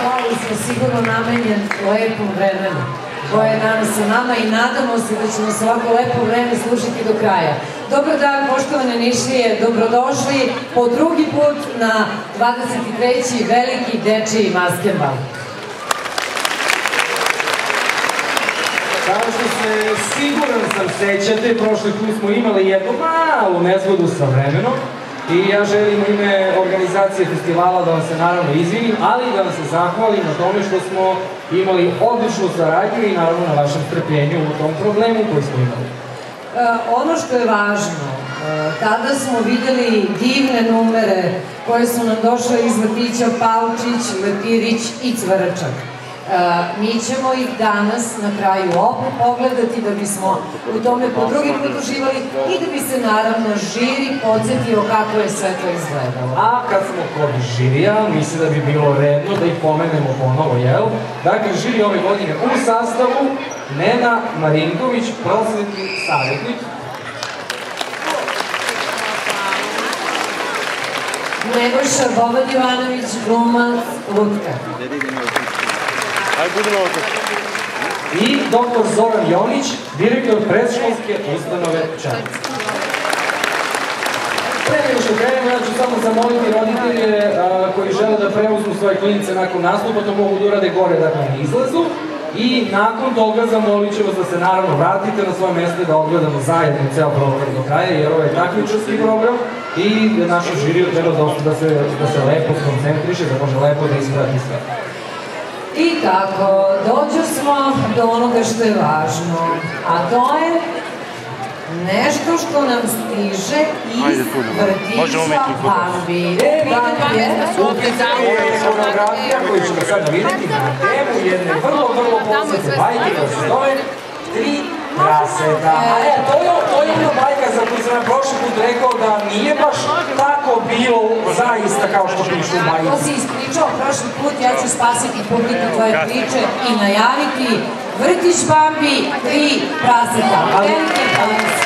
aplauz je sigurno namenjen lepom vremenu koje je danas sa nama i nadamo se da ćemo se ovako lepo vreme slušati do kraja. Dobar dan, poštovane Nišlije, dobrodošli po drugi put na 23. veliki dečiji maskenbal. Kao što se siguran sam sećate, prošli put smo imali jednu malu nezgodu sa vremenom i ja želim u ime organizacije festivala da vam se naravno izvinim, ali da vam se zahvalim na tome što smo imali odličnu saradnju i naravno na vašem strpljenju u tom problemu koji smo imali. Ono što je važno, tada smo videli divne numere koje su nam došle iz vrtića Paučić, Lepirić i Cvrčak. Mi ćemo ih danas na kraju opet pogledati da bismo u tome po drugi put uživali i da bi se naravno žiri podsjetio kako je sve to izgledalo. A kad smo kod žirija, mislim da bi bilo redno da ih pomenemo ponovo, jel? Dakle, žiri ove godine u sastavu Nena Marinković, prosvetni savjetnik. Nebojša Boban Ivanović, glumac, lutka. I dr. Zoran Jonić, direktor predškolske ustanove Čajetina. Pre nego što krenemo, ja ću samo zamoliti roditelje koji žele da preuzmu svoje klinice nakon nastupa, to mogu da urade gore, dakle, na izlazu. I nakon toga zamolit ćemo da se naravno vratite na svoje mesto da odgledamo zajedno ceo program do kraja, jer ovo je takmičarski program i naša žirija treba da se lepo skoncentriše, da može lepo da isprati sve. I tako, dođu smo do onoga što je važno, a to je nešto što nam stiže iz vrtića Bambi. Fotografija koju ćemo sada vidjeti na temu jedne vrlo podsjete bajke koja se zove Tri praseta. To je jedna bajka za koju sam vam prošli put rekao da nije baš tako bilo zaista kao što pišu u bajku. To si ispričao prošli put, ja ću spasiti publiku tvoje priče i najaviti Vrtić Bambi, Tri praseta. Veliki aplauz.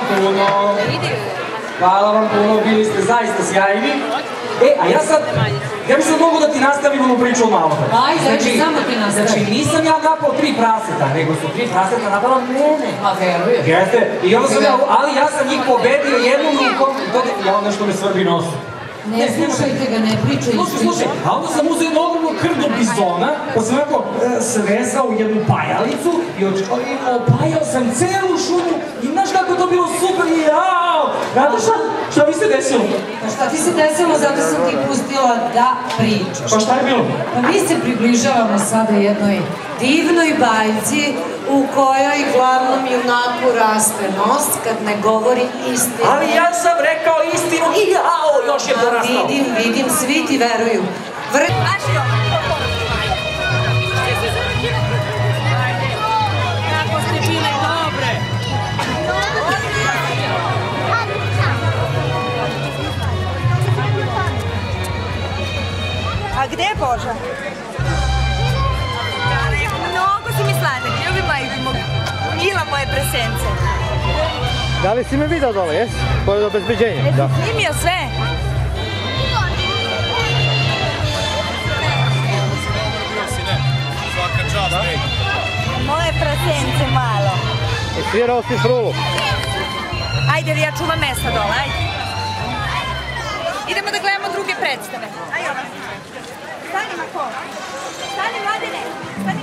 puno. Hvala vam puno, bili ste zaista sjajni. A ja bi sad mogu da ti nastavim onu priču od malo. Ajde, samo ti nastavim. Znači, nisam ja napao 3 praseta, nego su 3 praseta napala mene. Ma verujem. Jeste, ali ja sam njih pobedio jednom rukom i to je ono što me svrbi nosu. Ne slušajte ga, ne pričaj ističe. Slušaj, a onda sam uzeo jednu ogromnu krdu bizona, pa sam ovako svezao u jednu pajalicu i opajao sam celu šumu i znaš kako je to bilo super i jao! Znate šta mi se desilo? Pa šta ti se desilo, zato sam ti pustila da pričaš. Pa šta je bilo? Pa mi se približavamo sada jednoj divnoj bajci u kojoj glavnom junaku raste nos kad ne govori istinu. Ali ja sam rekao istinu i jao, još je porastao. Vidim, svi ti veruju. Kako ste bile dobre! A gde je Boža? Mnogo si mi sladak, ljubim mila moje presence. Da li si me video dole, jes? Pored obezbeđenja? Da. Snimio sve? Moje presence malo. Svirao si frulu. Ajde, ja čuvam mesta dole, ajde. Idemo da gledamo druge predstave. Ajde, Stani, Mako. Stani, Mladine. Stani,